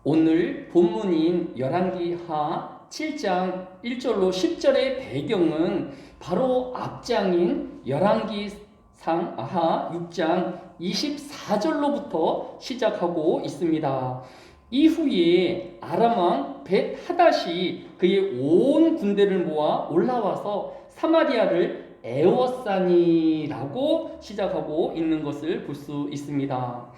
오늘 본문인 열왕기하 7장 1절로 10절의 배경은 바로 앞장인 열왕기상 아하 6장 24절로부터 시작하고 있습니다. 이후에 아람 왕 벳 하닷이 그의 온 군대를 모아 올라와서 사마리아를 에워싸니라고 시작하고 있는 것을 볼 수 있습니다.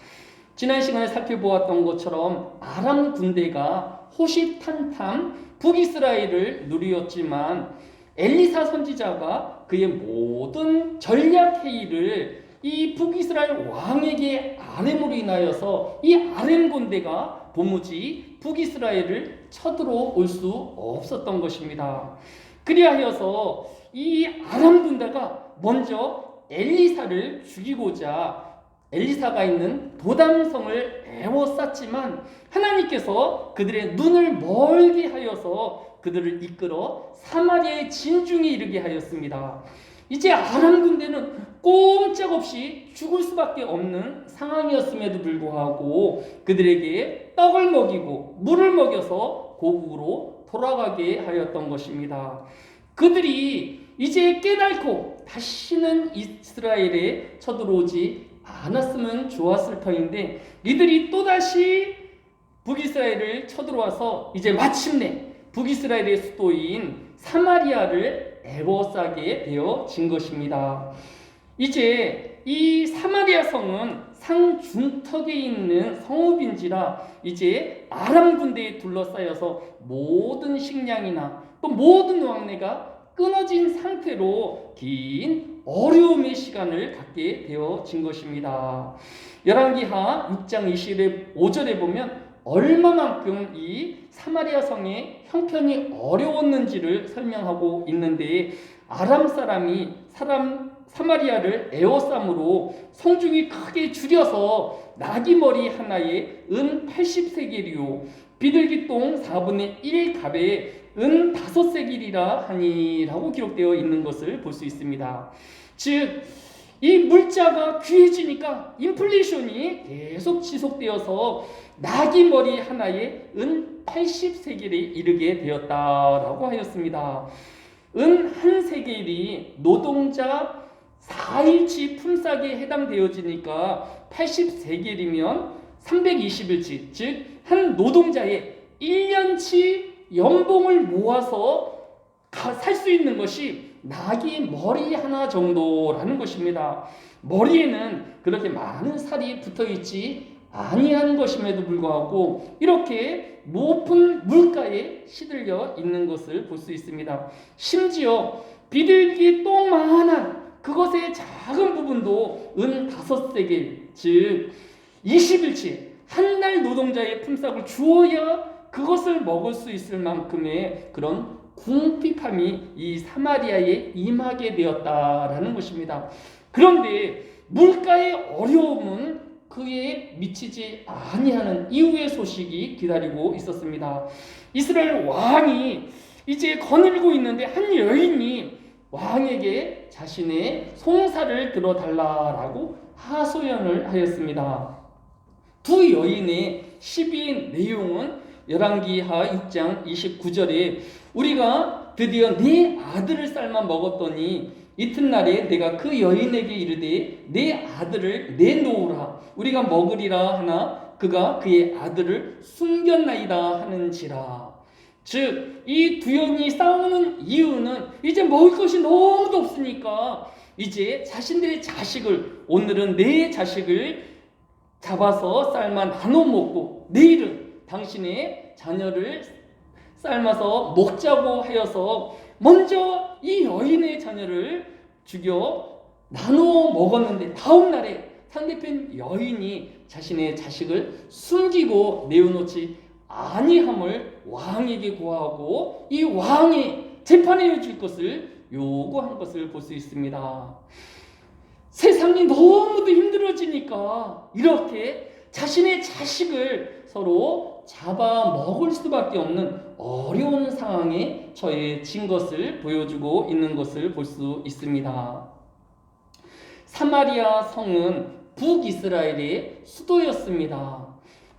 지난 시간에 살펴보았던 것처럼 아람 군대가 호시탄탄 북이스라엘을 누리었지만 엘리사 선지자가 그의 모든 전략 회의를 이 북이스라엘 왕에게 아렘으로 인하여서 이 아렘 군대가 도무지 북이스라엘을 쳐들어올 수 없었던 것입니다. 그리하여서 이 아람 군대가 먼저 엘리사를 죽이고자 엘리사가 있는 도담성을 에워쌌지만 하나님께서 그들의 눈을 멀게 하여서 그들을 이끌어 사마리아의 진중에 이르게 하였습니다. 이제 아람 군대는 꼼짝없이 죽을 수밖에 없는 상황이었음에도 불구하고 그들에게 떡을 먹이고 물을 먹여서 고국으로 돌아가게 하였던 것입니다. 그들이 이제 깨닫고 다시는 이스라엘에 쳐들어오지 않았으면 좋았을 터인데 이들이 또다시 북이스라엘을 쳐들어와서 이제 마침내 북이스라엘의 수도인 사마리아를 에워싸게 되어진 것입니다. 이제 이 사마리아 성은 상중턱에 있는 성읍인지라 이제 아람 군대에 둘러싸여서 모든 식량이나 또 모든 왕래가 끊어진 상태로 긴 어려움의 시간을 갖게 되어진 것입니다. 열왕기하 6장 25절에 보면 얼마만큼 이 사마리아 성의 형편이 어려웠는지를 설명하고 있는데 아람 사람이 사마리아를 에워싸므로 성중이 크게 줄여서 나귀머리 하나에 은 80세겔이요 비둘기똥 4분의 1갑에 은 5세겔이라 하니라고 기록되어 있는 것을 볼 수 있습니다. 즉, 이 물자가 귀해지니까 인플레이션이 계속 지속되어서 나귀머리 하나에 은 80세겔에 이르게 되었다라고 하였습니다. 은 한 세겔이 노동자 4일치 품삯에 해당되어지니까 80세겔이면 320일치, 즉 한 노동자의 1년치 연봉을 모아서 살 수 있는 것이 나귀 머리 하나 정도라는 것입니다. 머리에는 그렇게 많은 살이 붙어있지 아니한 것임에도 불구하고 이렇게 높은 물가에 시들려 있는 것을 볼 수 있습니다. 심지어 비둘기 똥만한 그것의 작은 부분도 은 5세겔, 즉 20일치 한 날 노동자의 품삯을 주어야 그것을 먹을 수 있을 만큼의 그런 궁핍함이 이 사마리아에 임하게 되었다라는 것입니다. 그런데 물가의 어려움은 그에 미치지 아니하는 이후의 소식이 기다리고 있었습니다. 이스라엘 왕이 이제 거닐고 있는데 한 여인이 왕에게 자신의 송사를 들어달라라고 하소연을 하였습니다. 두 여인의 시비의 내용은 열왕기하 6장 29절에 우리가 드디어 네 아들을 삶아 먹었더니 이튿날에 내가 그 여인에게 이르되 내 아들을 내놓으라 우리가 먹으리라 하나 그가 그의 아들을 숨겼나이다 하는지라. 즉 이 두 여인이 싸우는 이유는 이제 먹을 것이 너무도 없으니까 이제 자신들의 자식을 오늘은 내 자식을 잡아서 삶아 나눠 먹고 내일은 당신의 자녀를 삶아서 먹자고 하여서 먼저 이 여인의 자녀를 죽여 나눠 먹었는데 다음 날에 상대편 여인이 자신의 자식을 숨기고 내어놓지 아니함을 왕에게 고하고 이 왕이 재판해 줄 것을 요구한 것을 볼 수 있습니다. 세상이 너무도 힘들어지니까 이렇게 자신의 자식을 서로 잡아먹을 수밖에 없는 어려운 상황에 처해진 것을 보여주고 있는 것을 볼 수 있습니다. 사마리아 성은 북이스라엘의 수도였습니다.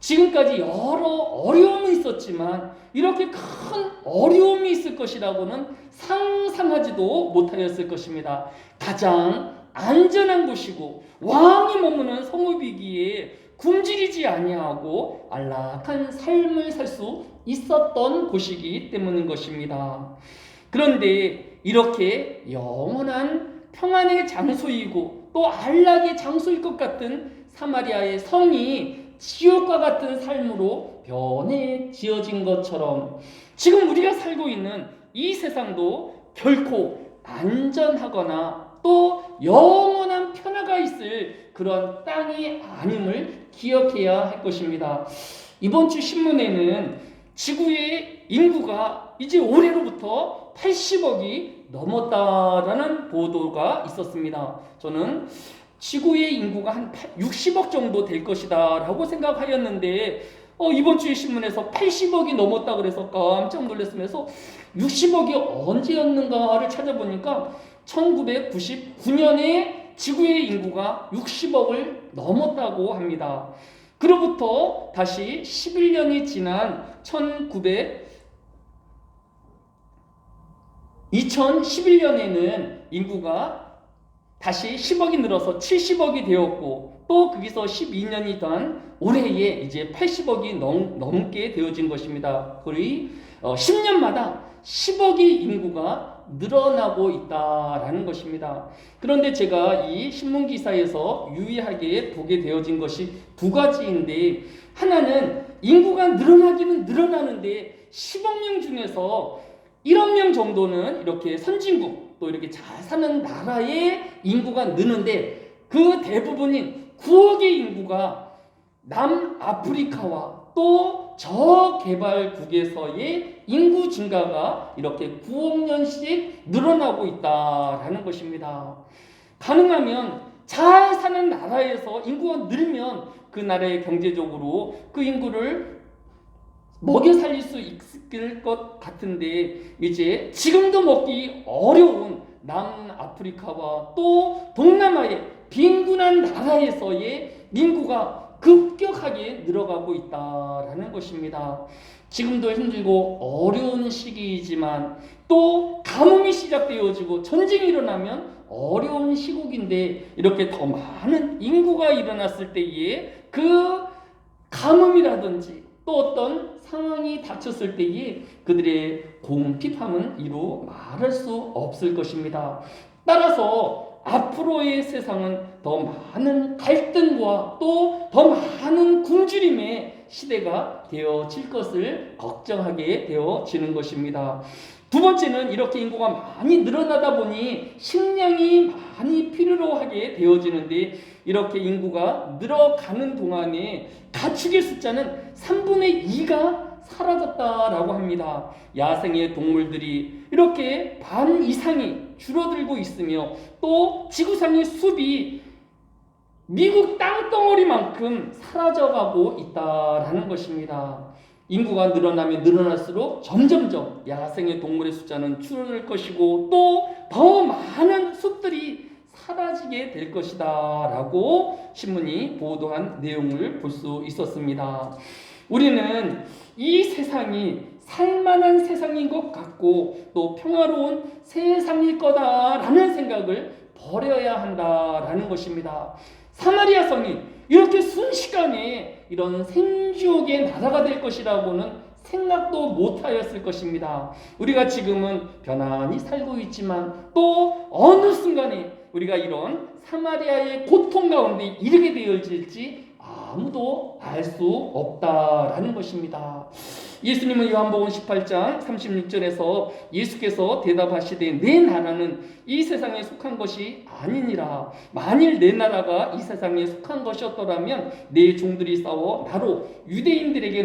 지금까지 여러 어려움이 있었지만 이렇게 큰 어려움이 있을 것이라고는 상상하지도 못하였을 것입니다. 가장 안전한 곳이고 왕이 머무는 성읍이기에 굶주리지 아니하고 안락한 삶을 살 수 있었던 곳이기 때문인 것입니다. 그런데 이렇게 영원한 평안의 장소이고 또 안락의 장소일 것 같은 사마리아의 성이 지옥과 같은 삶으로 변해 지어진 것처럼 지금 우리가 살고 있는 이 세상도 결코 안전하거나 또 영원한 평화가 있을 그런 땅이 아님을 기억해야 할 것입니다. 이번 주 신문에는 지구의 인구가 이제 올해로부터 80억이 넘었다라는 보도가 있었습니다. 저는 지구의 인구가 한 60억 정도 될 것이다 라고 생각하였는데 이번 주의 신문에서 80억이 넘었다 그래서 깜짝 놀랐으면서 60억이 언제였는가를 찾아보니까 1999년에 지구의 인구가 60억을 넘었다고 합니다. 그로부터 다시 11년이 지난 2011년에는 인구가 다시 10억이 늘어서 70억이 되었고 또 거기서 12년이 단 올해에 이제 80억이 넘게 되어진 것입니다. 거의 10년마다 10억의 인구가 늘어나고 있다라는 것입니다. 그런데 제가 이 신문기사에서 유의하게 보게 되어진 것이 두 가지인데, 하나는 인구가 늘어나기는 늘어나는데 10억 명 중에서 1억 명 정도는 이렇게 선진국 또 이렇게 잘 사는 나라의 인구가 느는데 그 대부분인 9억의 인구가 남아프리카와 또 저개발국에서의 인구 증가가 이렇게 9억 년씩 늘어나고 있다라는 것입니다. 가능하면 잘 사는 나라에서 인구가 늘면 그 나라의 경제적으로 그 인구를 먹여 살릴 수 있을 것 같은데 이제 지금도 먹기 어려운 남아프리카와 또 동남아의 빈곤한 나라에서의 인구가 급격하게 늘어가고 있다라는 것입니다. 지금도 힘들고 어려운 시기이지만 또 가뭄이 시작되어지고 전쟁이 일어나면 어려운 시국인데 이렇게 더 많은 인구가 일어났을 때에 그 가뭄이라든지 또 어떤 상황이 닥쳤을 때에 그들의 공핍함은 이루 말할 수 없을 것입니다. 따라서 앞으로의 세상은 더 많은 갈등과 또 더 많은 굶주림의 시대가 되어질 것을 걱정하게 되어지는 것입니다. 두 번째는 이렇게 인구가 많이 늘어나다 보니 식량이 많이 필요로 하게 되어지는데 이렇게 인구가 늘어가는 동안에 가축의 숫자는 3분의 2가 사라졌다라고 합니다. 야생의 동물들이 이렇게 반 이상이 줄어들고 있으며 또 지구상의 숲이 미국 땅덩어리만큼 사라져가고 있다라는 것입니다. 인구가 늘어나면 늘어날수록 점점점 야생의 동물의 숫자는 줄어들 것이고 또 더 많은 숲들이 사라지게 될 것이다 라고 신문이 보도한 내용을 볼 수 있었습니다. 우리는 이 세상이 살만한 세상인 것 같고 또 평화로운 세상일 거다라는 생각을 버려야 한다라는 것입니다. 사마리아 성이 이렇게 순식간에 이런 생지옥의 나라가 될 것이라고는 생각도 못하였을 것입니다. 우리가 지금은 편안히 살고 있지만 또 어느 순간에 우리가 이런 사마리아의 고통 가운데 이르게 되어질지 아무도 알 수 없다라는 것입니다. 예수님은 요한복음 18장 36절에서 예수께서 대답하시되 내 나라는 이 세상에 속한 것이 아니니라. 만일 내 나라가 이 세상에 속한 것이었더라면 내 종들이 싸워 나로 유대인들에게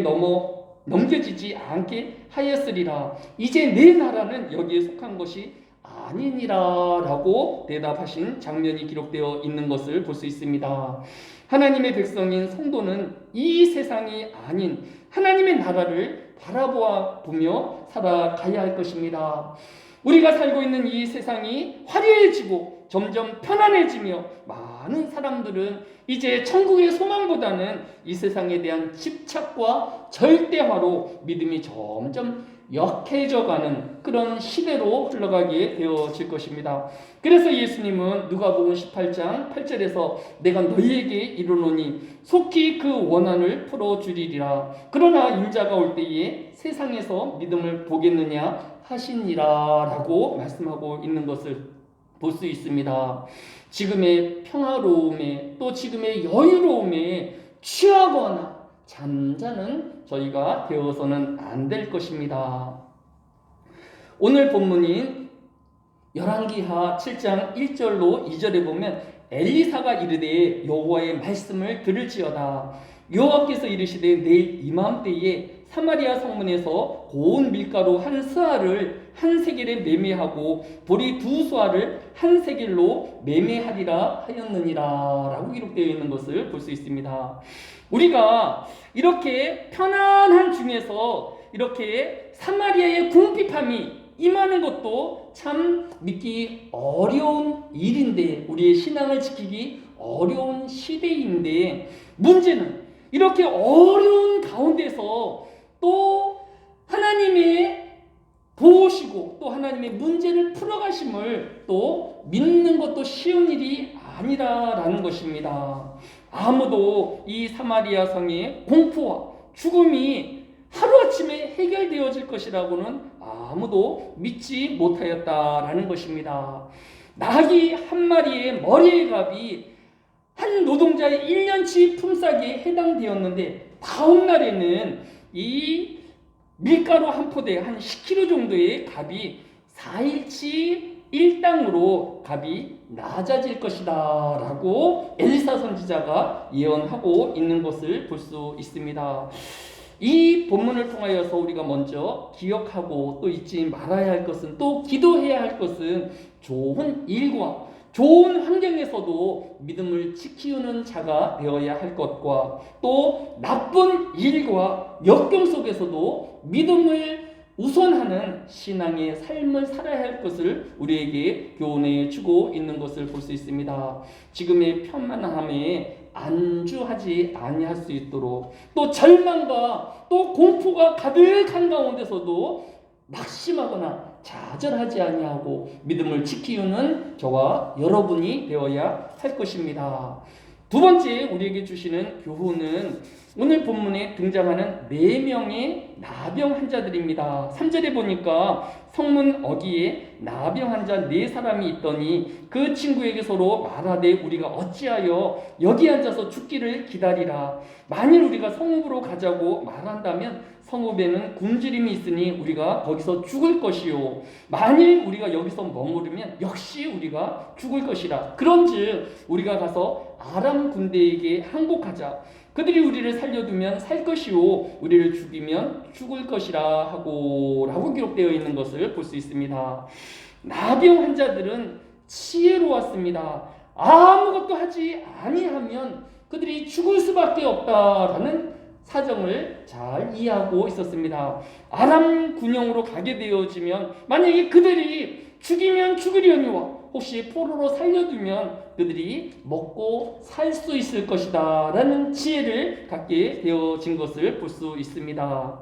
넘겨지지 않게 하였으리라. 이제 내 나라는 여기에 속한 것이 아니니라 라고 대답하신 장면이 기록되어 있는 것을 볼 수 있습니다. 하나님의 백성인 성도는 이 세상이 아닌 하나님의 나라를 바라보며 살아가야 할 것입니다. 우리가 살고 있는 이 세상이 화려해지고 점점 편안해지며 많은 사람들은 이제 천국의 소망보다는 이 세상에 대한 집착과 절대화로 믿음이 점점 약해져가는 그런 시대로 흘러가게 되어질 것입니다. 그래서 예수님은 누가복음 18장 8절에서 내가 너희에게 이르노니 속히 그 원한을 풀어주리라. 그러나 인자가 올 때에 세상에서 믿음을 보겠느냐 하시니라 라고 말씀하고 있는 것을 볼 수 있습니다. 지금의 평화로움에 또 지금의 여유로움에 취하거나 잠자는 저희가 되어서는 안 될 것입니다. 오늘 본문인 열왕기하 7장 1절로 2절에 보면 엘리사가 이르되 여호와의 말씀을 들을지어다. 여호와께서 이르시되 내일 이맘때에 사마리아 성문에서 고운 밀가루 한 스아를 한 세겔에 매매하고 보리 두 수아를 한 세겔로 매매하리라 하였느니라 라고 기록되어 있는 것을 볼 수 있습니다. 우리가 이렇게 편안한 중에서 이렇게 사마리아의 궁핍함이 임하는 것도 참 믿기 어려운 일인데, 우리의 신앙을 지키기 어려운 시대인데, 문제는 이렇게 어려운 가운데서 또 하나님의 보시고 또 하나님의 문제를 풀어가심을 또 믿는 것도 쉬운 일이 아니라라는 것입니다. 아무도 이 사마리아 성의 공포와 죽음이 하루아침에 해결되어질 것이라고는 아무도 믿지 못하였다라는 것입니다. 나귀 한 마리의 머리의 값이 한 노동자의 1년치 품삯에 해당되었는데, 다음 날에는 이 밀가루 한 포대 한 10kg 정도의 값이 4일치 1당으로 값이 낮아질 것이다 라고 엘리사 선지자가 예언하고 있는 것을 볼 수 있습니다. 이 본문을 통하여서 우리가 먼저 기억하고 또 잊지 말아야 할 것은, 또 기도해야 할 것은, 좋은 일과 좋은 환경에서도 믿음을 지키는 자가 되어야 할 것과, 또 나쁜 일과 역경 속에서도 믿음을 우선하는 신앙의 삶을 살아야 할 것을 우리에게 교훈해 주고 있는 것을 볼 수 있습니다. 지금의 편만함에 안주하지 아니할 수 있도록, 또 절망과 또 공포가 가득한 가운데서도 낙심하거나 좌절하지 아니하고 믿음을 지키는 저와 여러분이 되어야 할 것입니다. 두 번째 우리에게 주시는 교훈은 오늘 본문에 등장하는 4명의 나병 환자들입니다. 3절에 보니까 성문 어귀에 나병 환자 4사람이 있더니 그 친구에게 서로 말하되 우리가 어찌하여 여기 앉아서 죽기를 기다리라. 만일 우리가 성읍으로 가자고 말한다면 성읍에는 굶주림이 있으니 우리가 거기서 죽을 것이요, 만일 우리가 여기서 머무르면 역시 우리가 죽을 것이라. 그런즉 우리가 가서 아람 군대에게 항복하자. 그들이 우리를 살려두면 살 것이요 우리를 죽이면 죽을 것이라 하고 라고 기록되어 있는 것을 볼 수 있습니다. 나병 환자들은 지혜로웠습니다. 아무것도 하지 아니하면 그들이 죽을 수밖에 없다라는 사정을 잘 이해하고 있었습니다. 아람 군영으로 가게 되어지면 만약에 그들이 죽이면 죽으려니와 혹시 포로로 살려두면 그들이 먹고 살 수 있을 것이다 라는 지혜를 갖게 되어진 것을 볼 수 있습니다.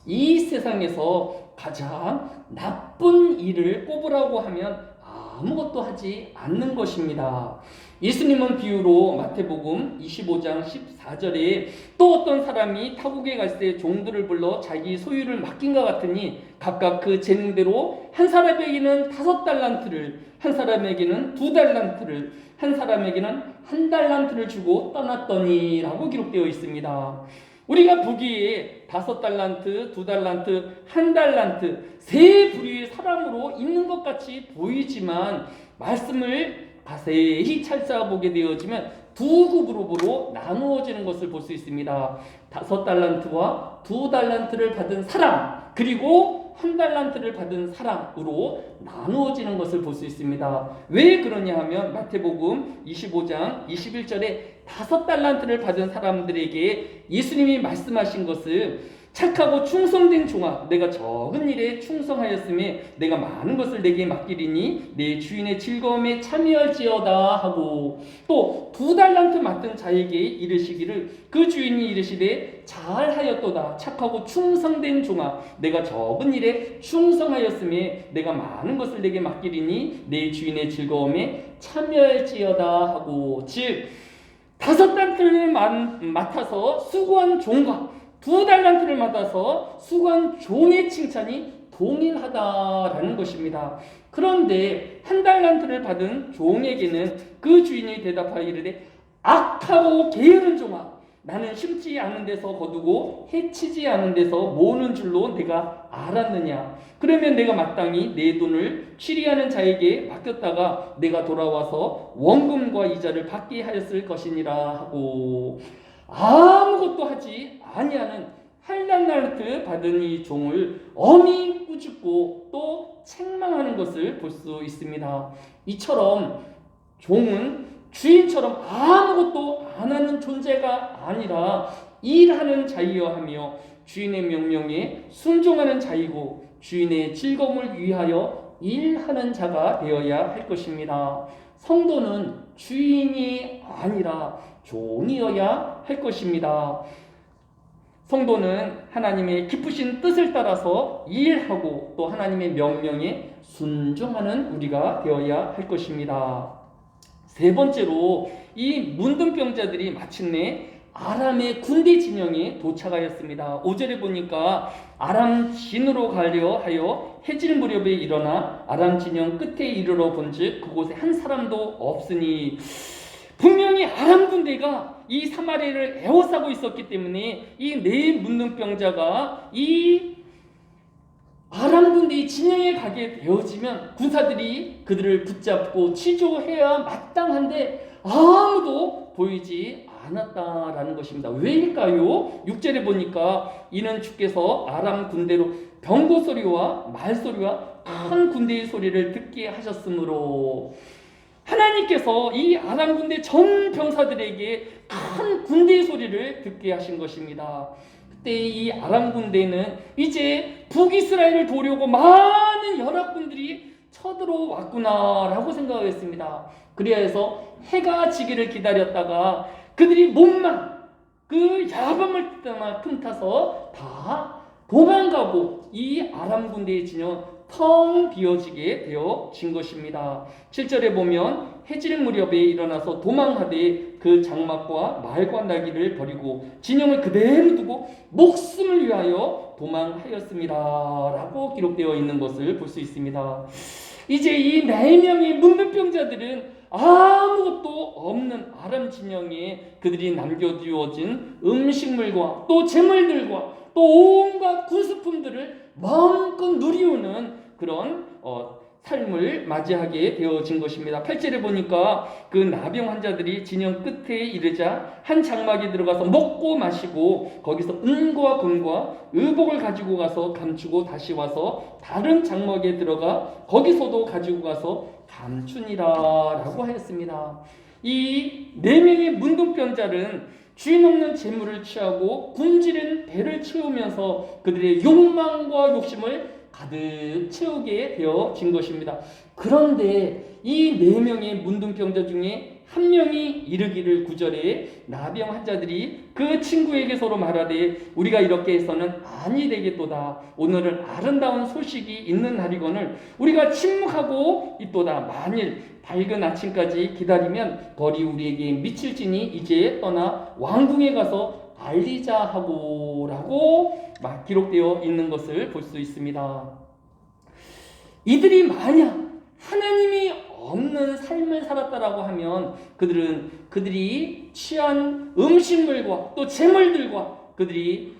이 세상에서 가장 나쁜 일을 꼽으라고 하면 아무것도 하지 않는 것입니다. 예수님은 비유로 마태복음 25장 14절에 또 어떤 사람이 타국에 갈 때 종들을 불러 자기 소유를 맡긴 것 같으니 각각 그 재능대로 한 사람에게는 5달란트를, 한 사람에게는 2달란트를, 한 사람에게는 1달란트를 주고 떠났더니 라고 기록되어 있습니다. 우리가 보기에 5달란트, 2달란트, 1달란트 세 부류의 사람으로 있는 것 같이 보이지만 말씀을 자세히 찾아보게 되어지면 두 그룹으로 나누어지는 것을 볼 수 있습니다. 5달란트와 2달란트를 받은 사람, 그리고 1달란트를 받은 사람으로 나누어지는 것을 볼 수 있습니다. 왜 그러냐 하면 마태복음 25장 21절에 5달란트를 받은 사람들에게 예수님이 말씀하신 것을 착하고 충성된 종아, 내가 적은 일에 충성하였음에 내가 많은 것을 내게 맡기리니 내 주인의 즐거움에 참여할지어다 하고, 또 2달란트 맡은 자에게 이르시기를, 그 주인이 이르시되 잘하였도다 착하고 충성된 종아, 내가 적은 일에 충성하였음에 내가 많은 것을 내게 맡기리니 내 주인의 즐거움에 참여할지어다 하고, 즉 5달란트를 맡아서 수고한 종과 2달란트를 받아서 수고한 종의 칭찬이 동일하다라는 것입니다. 그런데 1달란트를 받은 종에게는 그 주인이 대답하여 이르되, 악하고 게으른 종아, 나는 심지 않은 데서 거두고 해치지 않은 데서 모으는 줄로 내가 알았느냐? 그러면 내가 마땅히 내 돈을 취리하는 자에게 맡겼다가 내가 돌아와서 원금과 이자를 받게 하였을 것이니라 하고, 아무것도 하지 아니하는 1달란트 받은 이 종을 엄히 꾸짖고 또 책망하는 것을 볼 수 있습니다. 이처럼 종은 주인처럼 아무것도 안 하는 존재가 아니라 일하는 자이어 하며 주인의 명령에 순종하는 자이고 주인의 즐거움을 위하여 일하는 자가 되어야 할 것입니다. 성도는 주인이 아니라 종이어야 할 것입니다. 성도는 하나님의 기쁘신 뜻을 따라서 일하고 또 하나님의 명령에 순종하는 우리가 되어야 할 것입니다. 3번째로, 이 문둥병자들이 마침내 아람의 군대 진영에 도착하였습니다. 5절에 보니까 아람 진으로 가려 하여 해질 무렵에 일어나 아람 진영 끝에 이르러 본즉 그곳에 한 사람도 없으니, 분명히 아람 군대가 이 사마리아를 에워싸고 있었기 때문에 이 4 문둥병자가 이 아람 군대의 진영에 가게 되어지면 군사들이 그들을 붙잡고 치조해야 마땅한데 아무도 보이지 않았다라는 것입니다. 왜일까요? 6절에 보니까 이는 주께서 아람 군대로 병거 소리와 말 소리와 큰 군대의 소리를 듣게 하셨으므로, 하나님께서 이 아람 군대 전 병사들에게 큰 군대의 소리를 듣게 하신 것입니다. 그때 이 아람 군대는 이제 북이스라엘을 도려고 많은 연합군들이 쳐들어왔구나라고 생각했습니다. 그래서 해가 지기를 기다렸다가 그들이 몸만 그 야밤을 틈타서 다 도망가고 이 아람 군대의 진영 텅 비어지게 되어진 것입니다. 7절에 보면 해질 무렵에 일어나서 도망하되 그 장막과 말과 나귀를 버리고 진영을 그대로 두고 목숨을 위하여 도망하였습니다 라고 기록되어 있는 것을 볼 수 있습니다. 이제 이 4명의 문둥병자들은 아무것도 없는 아람 진영에 그들이 남겨두어진 음식물과 또 재물들과 또 온갖 군수품들을 마음껏 누리우는 그런 삶을 맞이하게 되어진 것입니다. 8절에 보니까 그 나병 환자들이 진영 끝에 이르자 한 장막에 들어가서 먹고 마시고 거기서 은과 금과 의복을 가지고 가서 감추고 다시 와서 다른 장막에 들어가 거기서도 가지고 가서 감추니라 라고 하였습니다. 이 4명의 문둥병자는 주인 없는 재물을 취하고 굶주린 배를 채우면서 그들의 욕망과 욕심을 가득 채우게 되어진 것입니다. 그런데 이 4명의 문둥병자 중에 한 명이 이르기를 9절에 나병 환자들이 그 친구에게 서로 말하되 우리가 이렇게 해서는 아니 되겠도다. 오늘은 아름다운 소식이 있는 날이거늘 우리가 침묵하고 있도다. 만일 밝은 아침까지 기다리면 벌이 우리에게 미칠지니 이제 떠나 왕궁에 가서 알리자 하고 라고 막 기록되어 있는 것을 볼 수 있습니다. 이들이 만약 하나님이 없는 삶을 살았다라고 하면 그들이 취한 음식물과 또 재물들과 그들이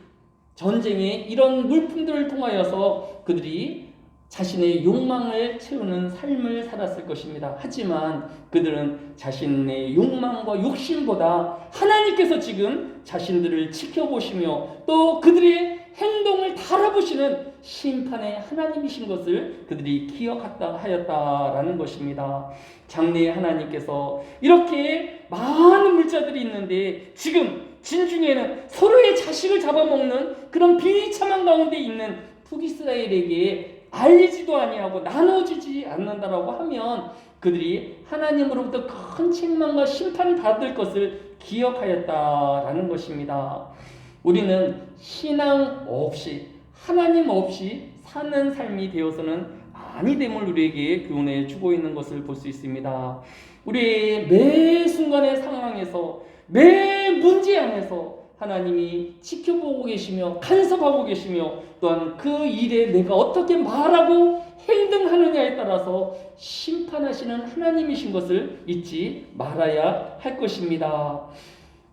전쟁의 이런 물품들을 통하여서 그들이 자신의 욕망을 채우는 삶을 살았을 것입니다. 하지만 그들은 자신의 욕망과 욕심보다 하나님께서 지금 자신들을 지켜보시며 또 그들의 행동을 달아보시는 심판의 하나님이신 것을 그들이 기억했다 하였다라는 것입니다. 장래에 하나님께서 이렇게 많은 물자들이 있는데 지금 진중에는 서로의 자식을 잡아먹는 그런 비참한 가운데 있는 북이스라엘에게 알리지도 아니하고 나눠주지 않는다라고 하면 그들이 하나님으로부터 큰 책망과 심판을 받을 것을 기억하였다라는 것입니다. 우리는 신앙 없이 하나님 없이 사는 삶이 되어서는 아니 됨을 우리에게 교훈해 주고 있는 것을 볼 수 있습니다. 우리의 매 순간의 상황에서 매 문제 안에서 하나님이 지켜보고 계시며 간섭하고 계시며 또한 그 일에 내가 어떻게 말하고 행동하느냐에 따라서 심판하시는 하나님이신 것을 잊지 말아야 할 것입니다.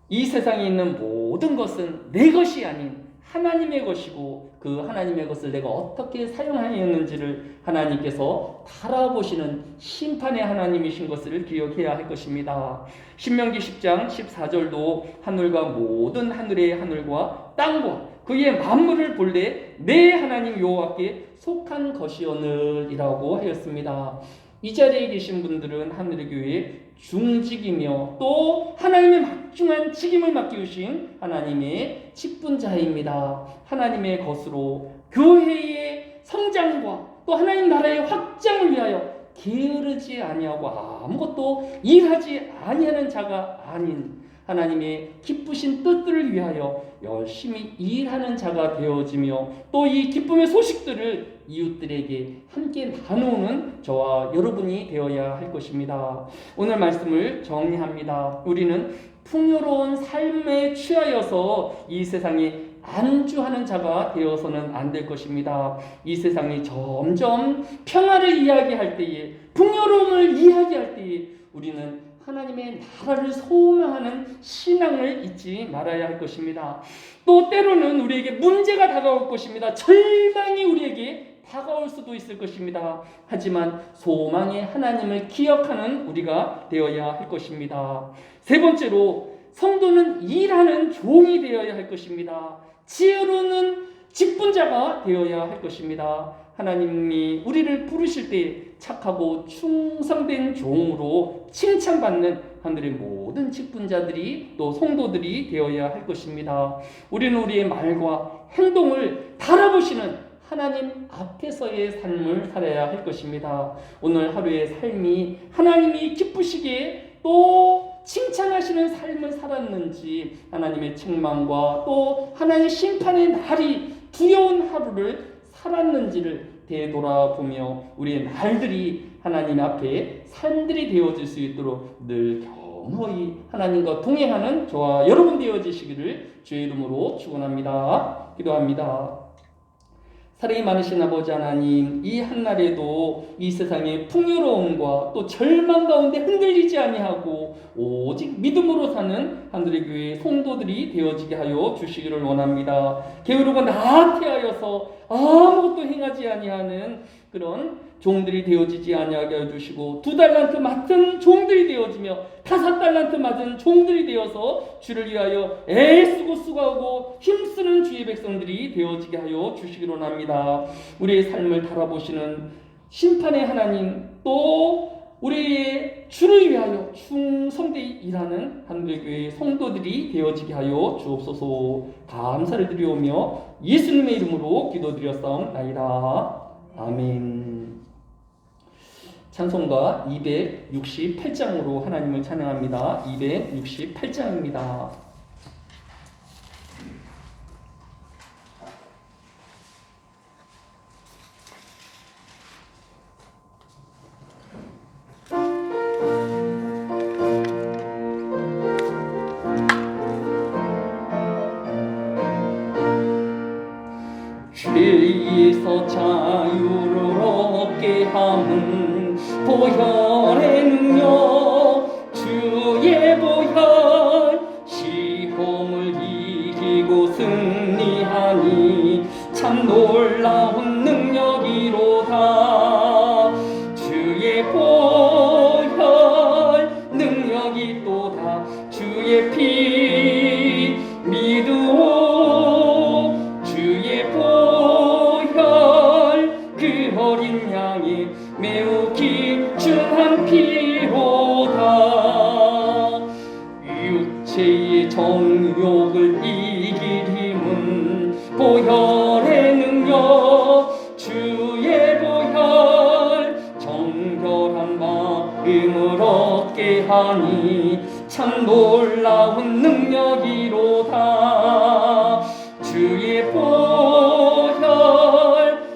이 세상에 있는 모든 것은 내 것이 아닌 하나님의 것이고 그 하나님의 것을 내가 어떻게 사용하였는지를 하나님께서 바라보시는 심판의 하나님이신 것을 기억해야 할 것입니다. 신명기 10장 14절도 하늘과 모든 하늘의 하늘과 땅과 그의 만물을 본래 내 하나님 여호와께 속한 것이오늘이라고 하였습니다. 이 자리에 계신 분들은 하늘의 교회의 중직이며 또 하나님의 막중한 직임을 맡기우신 하나님의 직분자입니다. 하나님의 것으로 교회의 성장과 또 하나님 나라의 확장을 위하여 게으르지 아니하고 아무것도 일하지 아니하는 자가 아닌 하나님의 기쁘신 뜻들을 위하여 열심히 일하는 자가 되어지며 또 이 기쁨의 소식들을 이웃들에게 함께 나누는 저와 여러분이 되어야 할 것입니다. 오늘 말씀을 정리합니다. 우리는 풍요로운 삶에 취하여서 이 세상에 안주하는 자가 되어서는 안 될 것입니다. 이 세상이 점점 평화를 이야기할 때에 풍요로움을 이야기할 때에 우리는 하나님의 나라를 소망하는 신앙을 잊지 말아야 할 것입니다. 또 때로는 우리에게 문제가 다가올 것입니다. 절망이 우리에게 다가올 수도 있을 것입니다. 하지만 소망의 하나님을 기억하는 우리가 되어야 할 것입니다. 세 번째로 성도는 일하는 종이 되어야 할 것입니다. 지혜로운 직분자가 되어야 할 것입니다. 하나님이 우리를 부르실 때 착하고 충성된 종으로 칭찬받는 하늘의 모든 직분자들이 또 성도들이 되어야 할 것입니다. 우리는 우리의 말과 행동을 바라보시는 하나님 앞에서의 삶을 살아야 할 것입니다. 오늘 하루의 삶이 하나님이 기쁘시게 또 칭찬하시는 삶을 살았는지 하나님의 책망과 또 하나님의 심판의 날이 두려운 하루를 살았는지를 되돌아보며 우리의 날들이 하나님 앞에 삶들이 되어질 수 있도록 늘 겸허히 하나님과 동행하는 저와 여러분 되어지시기를 주의 이름으로 축원합니다. 기도합니다. 사랑이 많으신 아버지 하나님, 이 한날에도 이 세상의 풍요로움과 또 절망 가운데 흔들리지 아니하고 오직 믿음으로 사는 하늘의 교회 성도들이 되어지게 하여 주시기를 원합니다. 게으르고 나태하여서 아무것도 행하지 아니하는 그런 종들이 되어지지 아니하게 해주시고 2달란트 맡은 종들이 되어지며 5달란트 맡은 종들이 되어서 주를 위하여 애쓰고 수고하고 힘쓰는 주의 백성들이 되어지게 하여 주시기로 합니다. 우리의 삶을 바라보시는 심판의 하나님 또 우리의 주를 위하여 충성되이 일하는 하늘의 교회의 성도들이 되어지게 하여 주옵소서. 감사를 드리오며 예수님의 이름으로 기도드렸사옵나이다. 아멘. 찬송가 268장으로 하나님을 찬양합니다. 268장입니다. 죄에서 자유를 얻게 함은 보혈의 능력 주의 보혈 시험을 이기고 승리하니 참 놀라운 능력이로다. 주의 보혈 능력이 또다. 주의 피 믿으오. 주의 보혈 그 어린 양이 매우 귀중한 피로다. 육체의 정욕 보혈의 능력 주의 보혈 정결한 마음을 얻게 하니 참 놀라운 능력이로다. 주의 보혈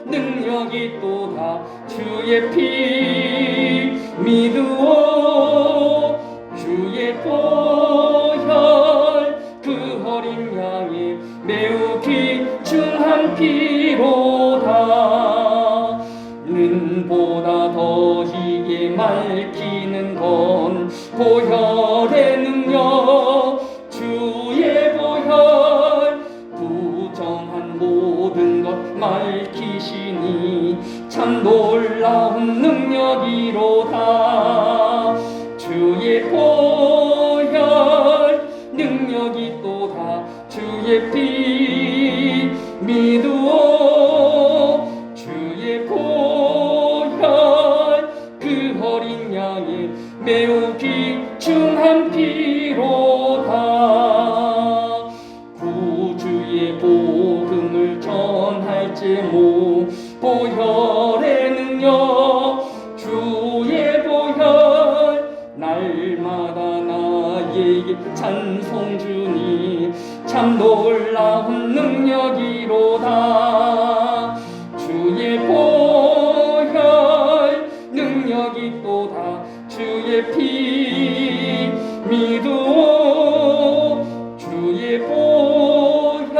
능력이 또다. 주의 피 믿으오. 주의 보혈 그 어린 양이 매우 귀중한 피로다. 눈보다 더 희게 맑히는 건 보혈의 능력 주의 보혈 부정한 모든 것 맑히시니 참 놀라운 능력이로다. 주의 보혈 능력이 또다. 주의 피 믿으오. 주의 보혈 그 어린 양이 매우 귀중한 피로다. 구주의 복음을 전할 제목 보혈의 능력 주의 보혈 날마다 나에게 찬송 주니 참 놀라운 능력이로다. 주의 보혈 능력이 또다. 주의 피 믿으오. 주의 보혈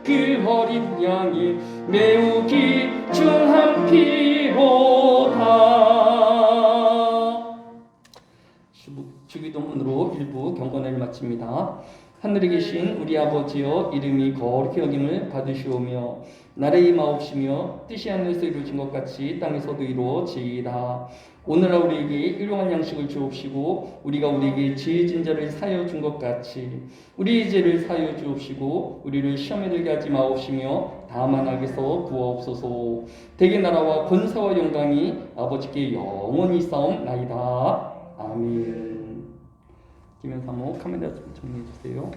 그 어린 양이 매우 귀중한 피로다. 주기도문으로 일부 경건을 마칩니다. 하늘에 계신 우리 아버지여 이름이 거룩히 여김을 받으시오며 나라의 마옵시며 뜻이 하늘에서 이루어진 것 같이 땅에서도 이루어지이다. 오늘날 우리에게 일용할 양식을 주옵시고 우리가 우리에게 죄 진 자를 사하여 준 것 같이 우리의 죄를 사하여 주옵시고 우리를 시험에 들게 하지 마옵시며 다만 악에서 구하옵소서. 대개 나라와 권세와 영광이 아버지께 영원히 싸움나이다. 아멘. 김현사모 카메라 좀 정리해 주세요.